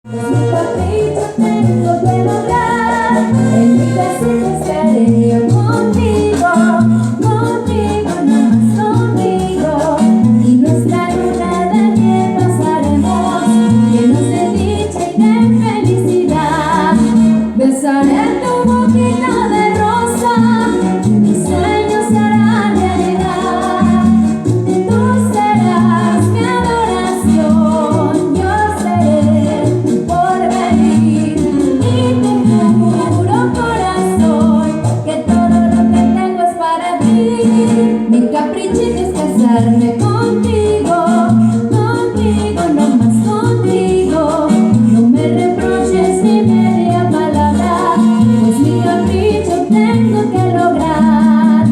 Es mi capricho, tengo que lograr. En mi casita estaré yo contigo, contigo, no más contigo. Y nuestra luna de miel pasaremos, llenos de dicha y de felicidad. Besaré tu boquita de rosa, mis sueños se harán realidad. Tú serás mi adoración, yo seré tu porvenir. Y te juro, corazón, que todo lo que tengo es para ti. Mi caprichito es casarme contigo, contigo, no más contigo. No me reproches ni media palabra, pues mi capricho tengo que lograr.